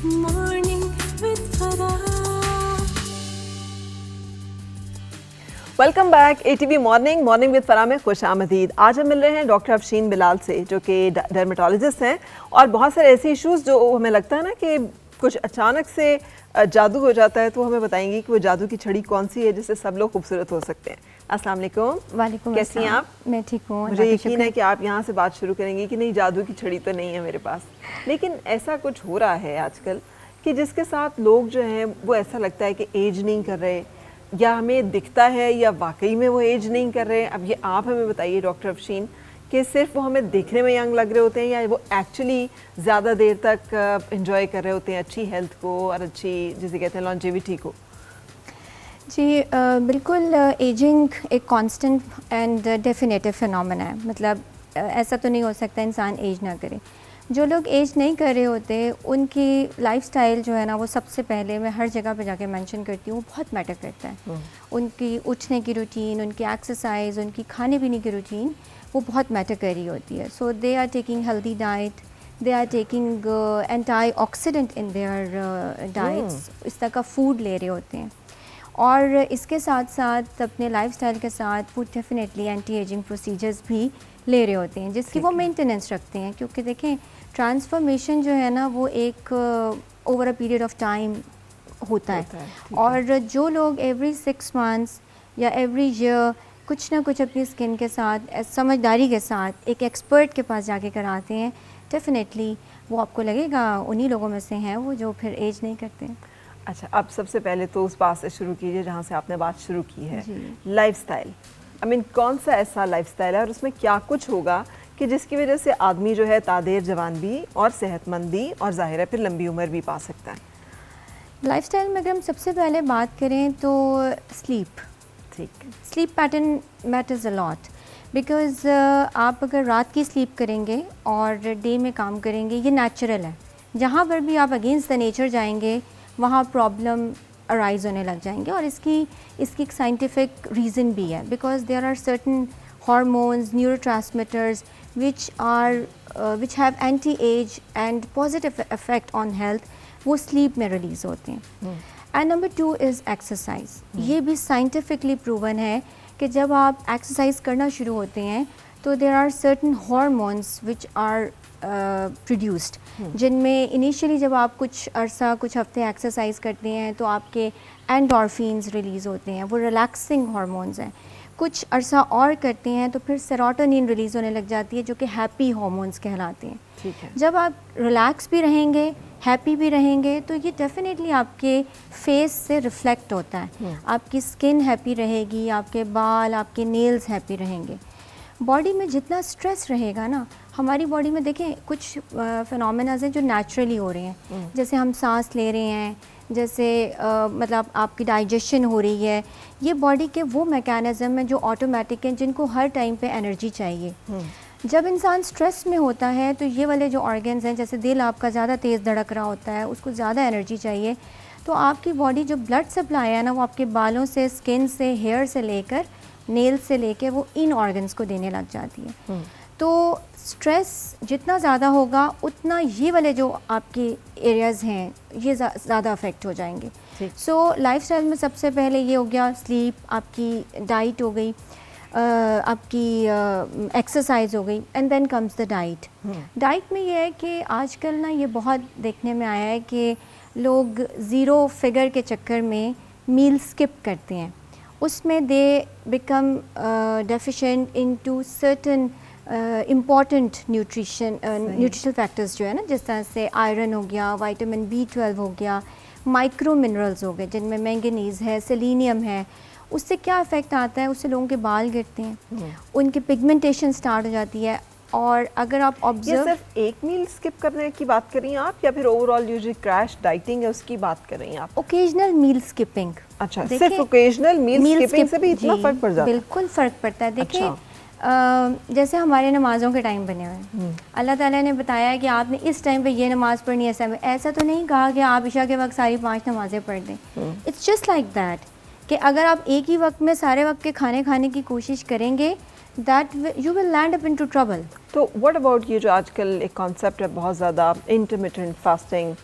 Morning with Farah. Welcome back ATV morning with Farah में खुश आमदीद। आज हम मिल रहे हैं डॉक्टर अफशीन बिलाल से, जो कि डर्मेटोलॉजिस्ट हैं और बहुत सारे ऐसे इश्यूज़ जो हमें लगता है ना कि कुछ अचानक से जादू हो जाता है, तो हमें बताएंगी कि वो जादू की छड़ी कौन सी है जिससे सब लोग खूबसूरत हो सकते हैं। अस्सलाम वालेकुम। वालेकुम कैसी हैं आप? मैं ठीक हूँ। मुझे यकीन है कि आप यहाँ से बात शुरू करेंगी कि नहीं, जादू की छड़ी तो नहीं है मेरे पास, लेकिन ऐसा कुछ हो रहा है आजकल कि जिसके साथ लोग जो हैं वो ऐसा लगता है कि एज नहीं कर रहे, या हमें दिखता है या वाकई में वो एज नहीं कर रहे हैं। अब ये आप हमें बताइए डॉक्टर अफशीन कि सिर्फ वो हमें देखने में यंग लग रहे होते हैं या वो एक्चुअली ज़्यादा देर तक एंजॉय कर रहे होते हैं अच्छी हेल्थ को और अच्छी, जिसे कहते हैं, लॉन्जेविटी को। जी बिल्कुल, एजिंग एक कांस्टेंट एंड डेफिनेटिव फिनोमेना है। मतलब ऐसा तो नहीं हो सकता इंसान एज ना करे। जो लोग एज नहीं कर रहे होते उनकी लाइफस्टाइल जो है ना, वो सबसे पहले मैं हर जगह पे जाके मेंशन करती हूँ, बहुत मैटर करता है। उनकी उठने की रूटीन, उनकी एक्सरसाइज, उनकी खाने पीने की रूटीन, वो बहुत मैटर कर रही होती है। So they are taking healthy diet, they are taking antioxidant in their diets, इस तरह का फूड ले रहे होते हैं। और इसके साथ साथ अपने लाइफस्टाइल के साथ वो डेफिनेटली एंटी एजिंग प्रोसीजर्स भी ले रहे होते हैं, जिसकी वो मेंटेनेंस रखते हैं। क्योंकि देखें, ट्रांसफॉर्मेशन जो है ना, वो एक over a period of time होता है। और जो लोग एवरी 6 मंथ्स या एवरी ईयर कुछ ना कुछ अपनी स्किन के साथ समझदारी के साथ एक एक्सपर्ट के पास जाके कराते हैं, डेफिनेटली वो आपको लगेगा उन्हीं लोगों में से हैं वो जो फिर एज नहीं करते हैं। अच्छा, अब सबसे पहले तो उस बात से शुरू कीजिए जहाँ से आपने बात शुरू की है, लाइफस्टाइल। आई मीन, कौन सा ऐसा लाइफस्टाइल है और उसमें क्या कुछ होगा कि जिसकी वजह से आदमी जो है तादेर जवान भी और सेहतमंद भी और जाहिर है फिर लंबी उम्र भी पा सकता है। लाइफस्टाइल में अगर हम सबसे पहले बात करें तो स्लीप, ठीक, sleep pattern matters a lot. Because आप अगर रात की स्लीप करेंगे और डे में काम करेंगे, ये नेचुरल है। जहाँ पर भी आप अगेंस्ट द नेचर जाएंगे वहाँ प्रॉब्लम अराइज होने लग जाएंगे। और इसकी एक साइंटिफिक रीज़न भी है। Because there are certain hormones, neurotransmitters which have anti-age and positive effect on health, वो स्लीप में रिलीज़ होते हैं। And number 2 is exercise. ये भी साइंटिफिकली प्रूवन है कि जब आप एक्सरसाइज करना शुरू होते हैं तो there are certain hormones which are produced, जिनमें इनिशियली जब आप कुछ अरसा, कुछ हफ्ते एक्सरसाइज करते हैं तो आपके एंडोर्फिन्स रिलीज़ होते हैं, वो रिलैक्सिंग हार्मोन्स हैं। कुछ अरसा और करते हैं तो फिर सेरोटोनिन रिलीज़ होने लग जाती है, जो कि हैप्पी हार्मोन्स कहलाते हैं। ठीक है। जब आप रिलैक्स भी रहेंगे, हैप्पी भी रहेंगे, तो ये डेफिनेटली आपके फेस से रिफ्लेक्ट होता है। आपकी स्किन हैप्पी रहेगी, आपके बाल, आपके नेल्स हैप्पी रहेंगे। बॉडी में जितना स्ट्रेस रहेगा ना, हमारी बॉडी में देखें कुछ फिनोमेनाज हैं जो नेचुरली हो रहे हैं। जैसे हम सांस ले रहे हैं, जैसे मतलब आपकी डाइजेशन हो रही है, ये बॉडी के वो मैकेनिज़्म हैं जो ऑटोमेटिक हैं, जिनको हर टाइम पे एनर्जी चाहिए। जब इंसान स्ट्रेस में होता है तो ये वाले जो ऑर्गन्स हैं, जैसे दिल आपका ज़्यादा तेज़ धड़क रहा होता है, उसको ज़्यादा एनर्जी चाहिए, तो आपकी बॉडी जो ब्लड सप्लाई है ना, वो आपके बालों से, स्किन से, हेयर से लेकर नेल्स से लेकर वो इन ऑर्गन्स को देने लग जाती है। तो स्ट्रेस जितना ज़्यादा होगा उतना ये वाले जो आपके एरियाज़ हैं ये ज़्यादा अफेक्ट हो जाएंगे। सो लाइफस्टाइल में सबसे पहले ये हो गया स्लीप, आपकी डाइट हो गई, आपकी एक्सरसाइज हो गई, and then comes the diet. Diet में ये है कि आजकल ना ये बहुत देखने में आया है कि लोग ज़ीरो फिगर के चक्कर में मील स्किप करते हैं। उसमें they become deficient into certain important nutritional factors जो है ना, जिस तरह से आयरन हो गया, विटामिन B12 हो गया, माइक्रो मिनरल्स हो गए जिनमें मैंगनीज़ है, सेलेनियम है। उससे क्या इफ़ेक्ट आता है, उससे लोगों के बाल गिरते हैं, उनकी पिगमेंटेशन स्टार्ट हो जाती है। और अगर आप ऑब्जर्व, ये सिर्फ एक मील स्किप करने की बात कर रही हैं आप, या फिर ओवरऑल जो क्रैश डाइटिंग है उसकी बात कर रही हैं आप? ओकेजनल मील स्किपिंग। अच्छा, सिर्फ ओकेजनल मील स्किपिंग से भी इतना फर्क पड़ जाता है? बिल्कुल फ़र्क पड़ता है। देखिए जैसे हमारे नमाज़ों के टाइम बने हुए हैं, अल्लाह ताला ने बताया कि आपने इस टाइम पे ये नमाज़ पढ़नी है। ऐसा तो नहीं कहा कि आप इशा के वक्त सारी 5 नमाज़ें पढ़ दें। इट्स जस्ट लाइक दैट कि अगर आप एक ही वक्त में सारे वक्त के खाने खाने की कोशिश करेंगे, that you will land up into trouble. तो व्हाट अबाउट ये जो आजकल एक कॉन्सेप्ट है बहुत ज़्यादा, इंटरमिटेंट फास्टिंग,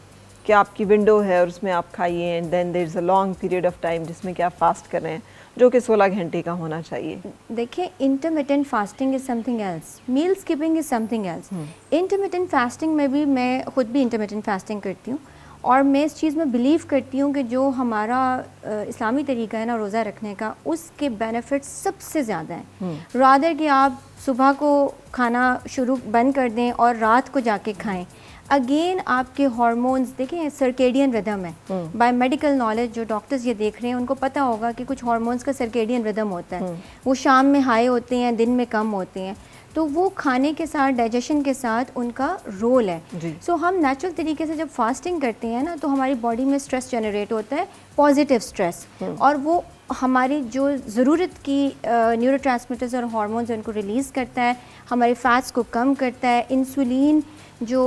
कि आपकी विंडो है और उसमें आप खाइए and then there is a long period of time जिसमें कि आप फास्ट कर रहे हैं, जो कि 16 घंटे का होना चाहिए? देखिए, intermittent fasting is something else, meal skipping is something else. Intermittent fasting में भी मैं खुद भी इंटरमिटेंट फास्टिंग करती हूँ और मैं इस चीज़ में बिलीव करती हूँ कि जो हमारा इस्लामी तरीका है ना रोज़ा रखने का, उसके बेनिफिट्स सबसे ज़्यादा हैं। रादर कि आप सुबह को खाना शुरू बंद कर दें और रात को जाके खाएं। अगेन आपके हार्मोन्स देखें, सर्केडियन रिदम है। बाय मेडिकल नॉलेज जो डॉक्टर्स ये देख रहे हैं उनको पता होगा कि कुछ हार्मोन्स का सर्केडियन रिदम होता है। वो शाम में हाई होते हैं, दिन में कम होते हैं, तो वो खाने के साथ, डाइजेशन के साथ उनका रोल है। सो हम नेचुरल तरीके से जब फास्टिंग करते हैं ना, तो हमारी बॉडी में स्ट्रेस जनरेट होता है, पॉजिटिव स्ट्रेस, और वो हमारी जो ज़रूरत की न्यूरोट्रांसमीटर्स और हार्मोन्स उनको रिलीज़ करता है, हमारे फैट्स को कम करता है, इंसुलिन जो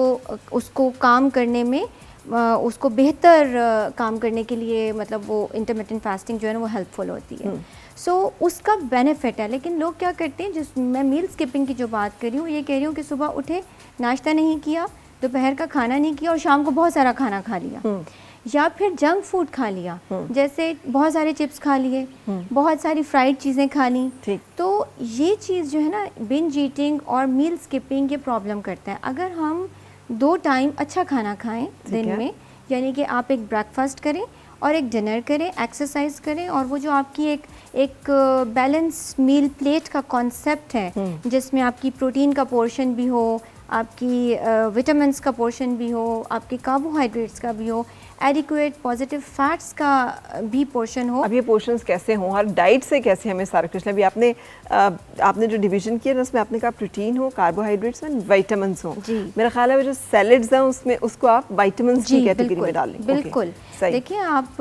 उसको काम करने में उसको बेहतर काम करने के लिए, मतलब वो इंटरमिटेंट फास्टिंग जो है ना वो हेल्पफुल होती है। सो उसका बेनिफिट है। लेकिन लोग क्या करते हैं, जिस मैं मील स्किपिंग की जो बात कर रही हूँ, ये कह रही हूँ कि सुबह उठे, नाश्ता नहीं किया, दोपहर का खाना नहीं किया और शाम को बहुत सारा खाना खा लिया, या फिर जंक फूड खा लिया, जैसे बहुत सारे चिप्स खा लिए, बहुत सारी फ्राइड चीज़ें खा ली। तो ये चीज़ जो है ना, बिंज ईटिंग और मील स्किपिंग ये प्रॉब्लम करता है। अगर हम 2 टाइम अच्छा खाना खाएं दिन में, यानी कि आप एक ब्रेकफास्ट करें और एक डिनर करें, एक्सरसाइज करें, और वो जो आपकी एक बैलेंस मील प्लेट का कॉन्सेप्ट है, जिसमें आपकी प्रोटीन का पोर्शन भी हो, आपकी विटामिन्स का पोर्शन भी हो, आपके कार्बोहाइड्रेट्स का भी हो, एडिक्वेट पॉजिटिव फैट्स का भी पोर्शन हो। अब ये पोर्शंस कैसे हों, हर डाइट से कैसे हमें सारा कुछ? अभी आपने जो डिवीजन किया ना, उसमें आपने कहा प्रोटीन हो, कार्बोहाइड्रेट्स एंड विटामिन्स हो। मेरा ख्याल है वो जो सैलेड्स हैं उसमें उसको आप विटामिन्स की कैटेगरी में डालें। बिल्कुल। देखिए, आप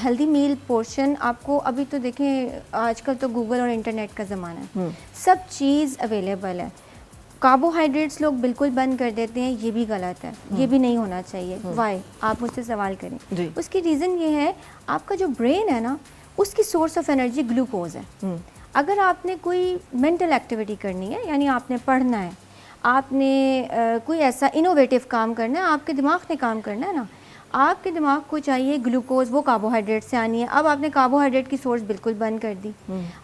हेल्दी मील पोर्शन आपको अभी तो देखें, आजकल तो गूगल और इंटरनेट का ज़माना है, सब चीज़ अवेलेबल है। कार्बोहाइड्रेट्स लोग बिल्कुल बंद कर देते हैं, ये भी गलत है, ये भी नहीं होना चाहिए। वाई? आप मुझसे सवाल करें। उसकी रीज़न ये है, आपका जो ब्रेन है ना, उसकी सोर्स ऑफ एनर्जी ग्लूकोज है। अगर आपने कोई मेंटल एक्टिविटी करनी है, यानी आपने पढ़ना है, आपने कोई ऐसा इनोवेटिव काम करना है, आपके दिमाग ने काम करना है ना, आपके दिमाग को चाहिए ग्लूकोज, वो कार्बोहाइड्रेट से आनी है। अब आपने कार्बोहाइड्रेट की सोर्स बिल्कुल बंद कर दी,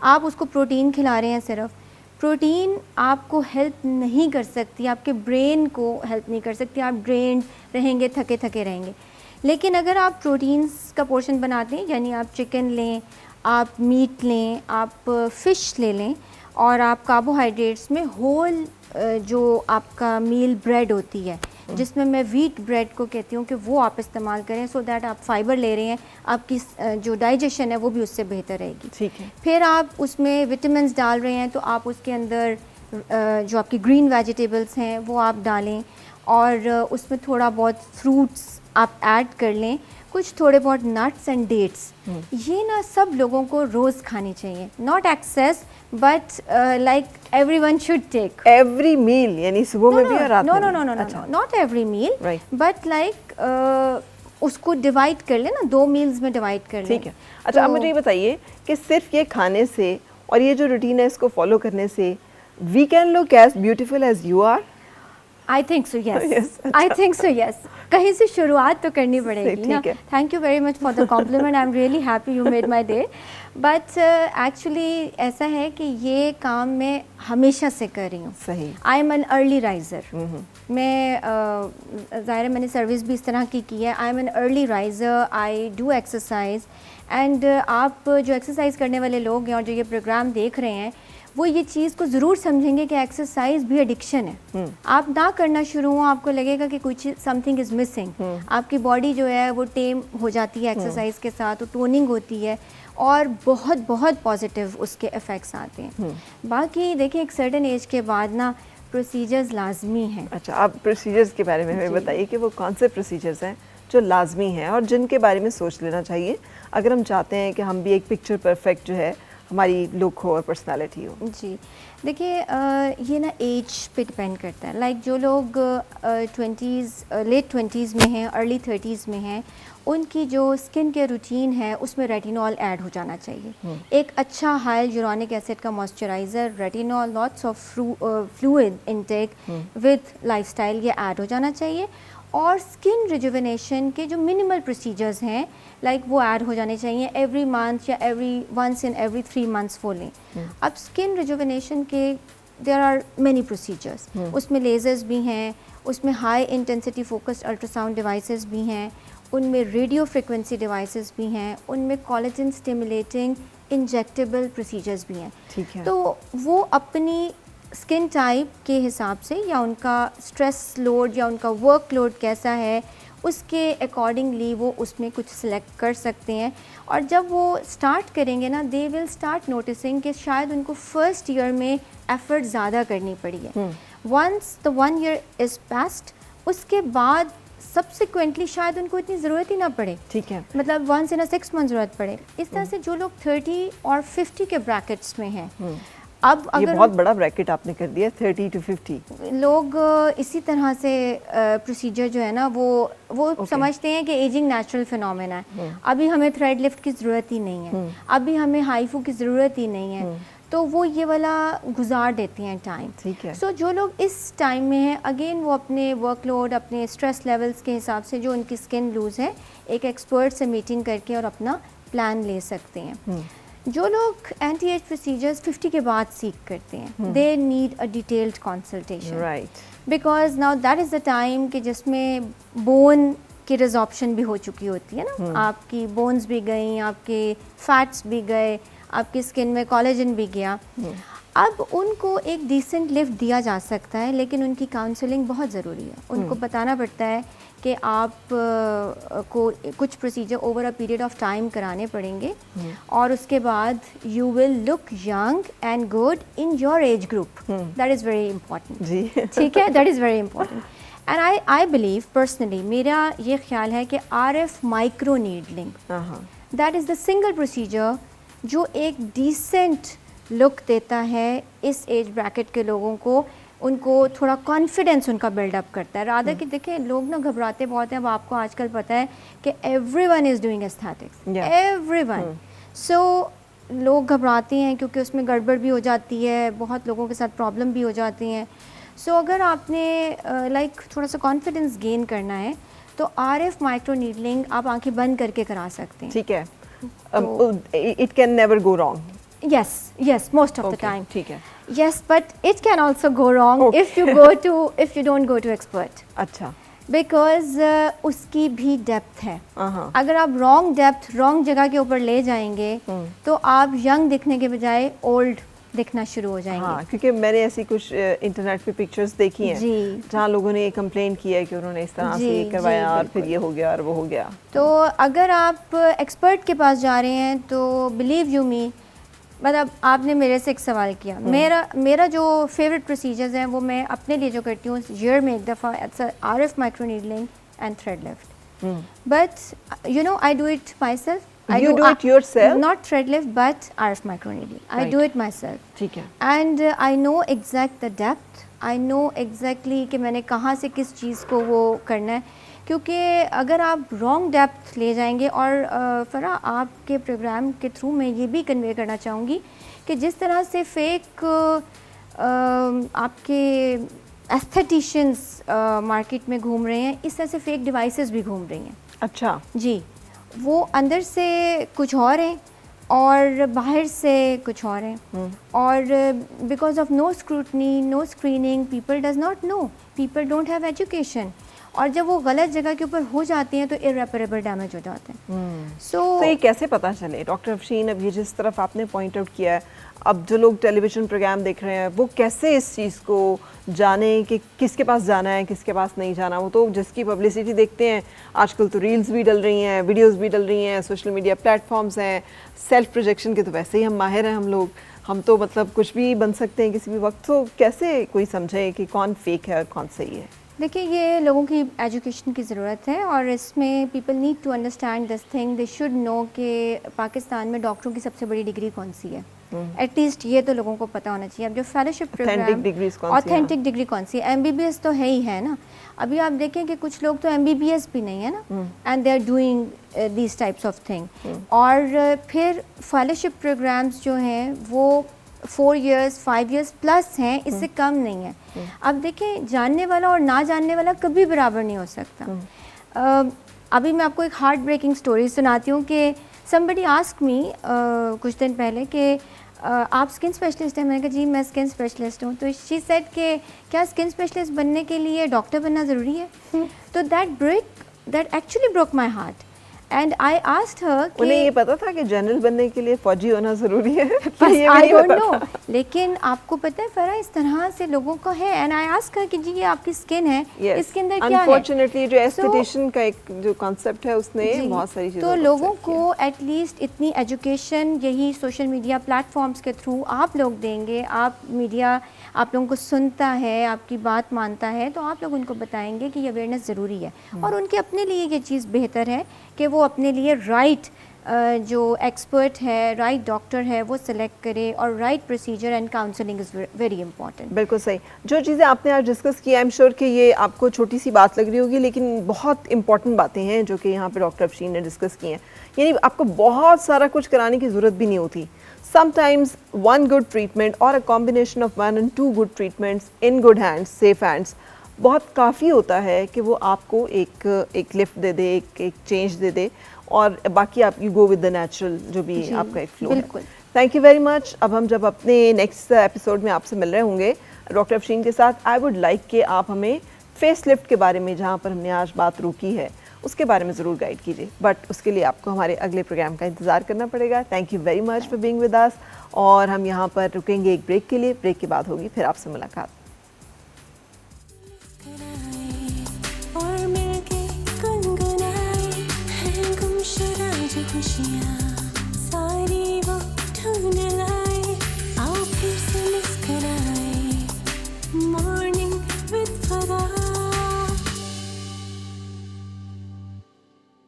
आप उसको प्रोटीन खिला रहे हैं सिर्फ। प्रोटीन आपको हेल्प नहीं कर सकती, आपके ब्रेन को हेल्प नहीं कर सकती, आप ड्रेन्ड रहेंगे, थके थके रहेंगे। लेकिन अगर आप प्रोटीन्स का पोर्शन बनाते हैं, यानी आप चिकन लें, आप मीट लें, आप फ़िश ले लें, और आप कार्बोहाइड्रेट्स में होल जो आपका मील ब्रेड होती है, जिसमें मैं वीट ब्रेड को कहती हूँ कि वो आप इस्तेमाल करें, सो दैट आप फाइबर ले रहे हैं, आपकी जो डाइजेशन है वो भी उससे बेहतर रहेगी। ठीक है। फिर आप उसमें विटामिन्स डाल रहे हैं, तो आप उसके अंदर जो आपकी ग्रीन वेजिटेबल्स हैं वो आप डालें, और उसमें थोड़ा बहुत फ्रूट्स आप ऐड कर लें, कुछ थोड़े बहुत नट्स एंड डेट्स। ये ना सब लोगों को रोज़ खानी चाहिए, not excess, but like everyone should take every meal, यानी सुबह में भी और रात में भी? No, not every meal, but like उसको डिवाइड कर लें ना, 2 मील्स में डिवाइड कर लें। ठीक है। अच्छा, अब मुझे ये बताइए कि सिर्फ ये खाने से और ये जो रूटीन है इसको फॉलो करने से we can look as beautiful as you are? I think so, yes. I think so, yes. कहीं से शुरुआत तो करनी पड़ेगी ना। Thank you very much for the compliment, I am really happy, you made my day. But actually ऐसा है कि ये काम मैं हमेशा से कर रही हूँ। सही। I am an early riser. मैं ज़ाहिर है मैंने सर्विस भी इस तरह की है। I am an early riser, I do exercise, and आप जो एक्सरसाइज करने वाले लोग हैं और जो ये प्रोग्राम देख रहे हैं, वो ये चीज़ को ज़रूर समझेंगे कि एक्सरसाइज भी एडिक्शन है। आप ना करना शुरू हो, आपको लगेगा कि कुछ समथिंग इज़ मिसिंग। आपकी बॉडी जो है वो टेम हो जाती है एक्सरसाइज के साथ, वो टोनिंग होती है, और बहुत बहुत पॉजिटिव उसके इफ़ेक्ट्स आते हैं। बाकी देखिए, एक सर्टेन एज के बाद ना प्रोसीजर्स लाजमी हैं। अच्छा, आप प्रोसीजर्स के बारे में हमें बताइए कि वो कौन से प्रोसीजर्स हैं जो लाजमी हैं और जिनके बारे में सोच लेना चाहिए अगर हम चाहते हैं कि हम भी एक पिक्चर परफेक्ट जो है हमारी लुक हो और पर्सनालिटी हो। जी देखिए, ये ना एज पे डिपेंड करता है। लाइक जो लोग 20s लेट 20s में हैं, अर्ली 30s में हैं, उनकी जो स्किन केयर रूटीन है उसमें रेटिनॉल ऐड हो जाना चाहिए। एक अच्छा हाइलुरोनिक एसिड का moisturiser, retinol, lots of fluid intake with lifestyle, ये ऐड हो जाना चाहिए। और स्किन रिजुविनेशन के जो मिनिमल प्रोसीजर्स हैं लाइक वो ऐड हो जाने चाहिए एवरी मंथ या वंस इन एवरी 3 मंथ्स वो लें। अब स्किन रिजुविनेशन के देयर आर मैनी प्रोसीजर्स, उसमें लेजर्स भी हैं, उसमें high intensity focused ultrasound devices भी हैं, उनमें रेडियो फ्रिक्वेंसी डिवाइसेस भी हैं, उनमें कोलेजन स्टिमुलेटिंग इंजेक्टेबल प्रोसीजर्स भी हैं। ठीक है। तो वो अपनी स्किन टाइप के हिसाब से या उनका स्ट्रेस लोड या उनका वर्क लोड कैसा है उसके अकॉर्डिंगली वो उसमें कुछ सिलेक्ट कर सकते हैं। और जब वो स्टार्ट करेंगे ना दे विल स्टार्ट नोटिसिंग कि शायद उनको फर्स्ट ईयर में एफर्ट ज़्यादा करनी पड़ी है। Once the 1 year is past उसके बाद सब्सिक्वेंटली शायद उनको इतनी ज़रूरत ही ना पड़े। ठीक है। मतलब 1 इन 6 मंथ ज़रूरत पड़े। इस तरह से जो लोग 30 और 50 के ब्रैकेट्स में हैं, अब ये अगर बहुत बड़ा ब्रैकेट आपने कर दिया 30 to 50। लोग इसी तरह से प्रोसीजर जो है ना वो समझते हैं कि एजिंग नेचुरल फिनोमेना है, अभी हमें थ्रेड लिफ्ट की ज़रूरत ही नहीं है, अभी हमें हाइफू की ज़रूरत ही नहीं है, तो वो ये वाला गुजार देती हैं टाइम। ठीक है। सो जो लोग इस टाइम में हैं अगेन वो अपने वर्कलोड अपने स्ट्रेस लेवल्स के हिसाब से जो उनकी स्किन लूज़ है एक एक्सपर्ट से मीटिंग करके और अपना प्लान ले सकते हैं। जो लोग एंटी एज प्रोसीजर्स 50 के बाद सीख करते हैं they need a detailed consultation, right, because now that is the time कि जिसमें बोन की रिजॉर्प्शन भी हो चुकी होती है ना, आपकी बोन्स भी गई, आपके फैट्स भी गए, आपकी स्किन में कोलेजन भी गया। अब उनको एक डिसेंट लिफ्ट दिया जा सकता है लेकिन उनकी काउंसलिंग बहुत ज़रूरी है। उनको बताना पड़ता है कि आप को कुछ procedure over a period of time कराने पड़ेंगे और उसके बाद you will look young and good in your age group. That is very important जी। ठीक है, that is very important. And I believe personally मेरा ये ख्याल है कि RF micro needling that is the single procedure जो एक डिसेंट लुक देता है इस एज ब्रैकेट के लोगों को, उनको थोड़ा कॉन्फिडेंस उनका बिल्डअप करता है। रादर कि देखें लोग ना घबराते बहुत हैं। अब आपको आजकल पता है कि everyone is doing aesthetics, everyone. So लोग घबराते हैं क्योंकि उसमें गड़बड़ भी हो जाती है, बहुत लोगों के साथ प्रॉब्लम भी हो जाती हैं। सो अगर आपने लाइक थोड़ा सा कॉन्फिडेंस गेन करना है तो RF माइक्रो नीडलिंग आप आंखें बंद करके करा सकते हैं। ठीक है। It can never go wrong. Yes, most of the time. ठीक है। Yes, but it can also go wrong if you don't go to expert. अच्छा। Because उसकी भी डेप्थ है। अगर आप रॉन्ग डेप्थ रॉन्ग जगह के ऊपर ले जाएंगे तो आप यंग दिखने के बजाय ओल्ड दिखना शुरू हो जाएंगे। हाँ, क्योंकि मैंने ऐसी कुछ इंटरनेट पे पिक्चर्स देखी हैं जहाँ लोगों ने कंप्लेन किया है कि उन्होंने इस तरह से करवाया और फिर ये हो गया और वो हो गया। तो अगर आप एक्सपर्ट के पास जा रहे हैं तो बिलीव यू मी, मतलब आपने मेरे से एक सवाल किया, मेरा जो फेवरेट प्रोसीजर्स हैं वो मैं अपने लिए जो करती हूँ ईयर में एक दफ़ा RF micro needling and thread lift. But you know I do it my self. You do it yourself? Not thread lift, but RF microneedling. I do it myself. ठीक है। And I know exact the depth. I know exactly कि मैंने कहाँ से किस चीज़ को वो करना है, क्योंकि अगर आप रॉन्ग डेप्थ ले जाएंगे और फरा आपके प्रोग्राम के थ्रू मैं ये भी कन्वे करना चाहूँगी कि जिस तरह से फेक आपके एस्थेटिशियंस मार्केट में घूम रहे हैं, इस तरह से फेक डिवाइसेस भी घूम रही हैं। अच्छा जी, वो अंदर से कुछ और हैं और बाहर से कुछ और हैं और because of no scrutiny no screening people does not know, people don't have education, और जब वो गलत जगह के ऊपर हो जाती हैं तो इरेपरेबल डैमेज हो जाते हैं। तो ये कैसे पता चले डॉक्टर अफशीन, अब ये जिस तरफ आपने पॉइंट आउट किया है, अब जो लोग टेलीविज़न प्रोग्राम देख रहे हैं वो कैसे इस चीज़ को जाने कि किसके पास जाना है किसके पास नहीं जाना? वो तो जिसकी पब्लिसिटी देखते हैं, आजकल तो रील्स भी डल रही हैं, वीडियोस भी डल रही हैं, सोशल मीडिया प्लेटफॉर्म्स हैं, सेल्फ प्रोजेक्शन के तो वैसे ही हम माहिर हैं हम तो मतलब कुछ भी बन सकते हैं किसी भी वक्त। तो कैसे कोई समझे कि कौन फेक है और कौन सही है? देखिए, ये लोगों की एजुकेशन की ज़रूरत है और इसमें people need to understand this thing. They should know कि पाकिस्तान में डॉक्टरों की सबसे बड़ी डिग्री कौन सी है। एटलीस्ट ये तो लोगों को पता होना चाहिए। अब जो फेलोशिप प्रोग्राम ऑथेंटिक डिग्री कौन सी है, MBBS तो है ही है ना। अभी आप देखें कि कुछ लोग तो MBBS भी नहीं है ना, and they are doing these types of thing. और फिर फेलोशिप प्रोग्राम्स जो हैं वो 4 इयर्स 5 इयर्स प्लस हैं, इससे कम नहीं है। अब देखें, जानने वाला और ना जानने वाला कभी बराबर नहीं हो सकता। अभी मैं आपको एक हार्ट ब्रेकिंग स्टोरी सुनाती हूँ कि somebody asked me कुछ दिन पहले कि आप स्किन स्पेशलिस्ट हैं। मैंने कहा जी मैं स्किन स्पेशलिस्ट हूँ। तो शी सेड कि क्या स्किन स्पेशलिस्ट बनने के लिए डॉक्टर बनना ज़रूरी है? तो that actually broke my heart and I asked her कि उन्हें ये पता था कि जनरल बनने के लिए फौजी होना ज़रूरी है? बस ये भी आई नहीं डोंट पता नो, था। लेकिन आपको पता है फरा इस तरह से लोगों को है। एंड आई आस्क हर कि जी ये आपकी स्किन है, Yes. इसके अंदर क्या है? Unfortunately, जो एस्थेटिशियन का एक जो कॉन्सेप्ट है उसने जी, बहुत सारी चीज़ों तो को लोगों upset किया। को एटलीस्ट इतनी एजुकेशन यही सोशल मीडिया प्लेटफॉर्म्स के थ्रू आप लोग देंगे। आप मीडिया आप लोगों को सुनता है, आपकी बात मानता है, तो आप लोग उनको बताएंगे कि ये अवेयरनेस ज़रूरी है। और उनके अपने लिए ये चीज़ बेहतर है कि वो अपने लिए राइट जो एक्सपर्ट है, राइट डॉक्टर है, वो सिलेक्ट करे। और right procedure and counselling is very important. बिल्कुल सही। जो चीज़ें आपने आज डिस्कस की, आई एम श्योर कि ये आपको छोटी सी बात लग रही होगी, लेकिन बहुत इंपॉर्टेंट बातें हैं जो कि यहाँ पे डॉक्टर अफशीन ने डिस्कस की हैं। यानी आपको बहुत सारा कुछ कराने की ज़रूरत भी नहीं होती। समटाइम्स वन गुड ट्रीटमेंट और a combination of 1 and 2 good treatments in good hands, safe hands, बहुत काफ़ी होता है कि वो आपको एक लिफ्ट दे दे, एक चेंज दे दे, और बाकी आप you go with the natural जो भी आपका एक फ्लो है। बिल्कुल। Thank you very much. अब हम जब अपने नेक्स्ट एपिसोड में आपसे मिल रहे होंगे डॉक्टर अफशीन के साथ, आई वुड लाइक कि आप हमें फेस लिफ्ट के बारे में, जहाँ पर हमने आज बात रोकी है, उसके बारे में ज़रूर गाइड कीजिए। बट उसके लिए आपको हमारे अगले प्रोग्राम का इंतज़ार करना पड़ेगा। Thank you very much for being with us. और हम यहाँ पर रुकेंगे एक ब्रेक के लिए। ब्रेक के बाद होगी फिर आपसे मुलाकात।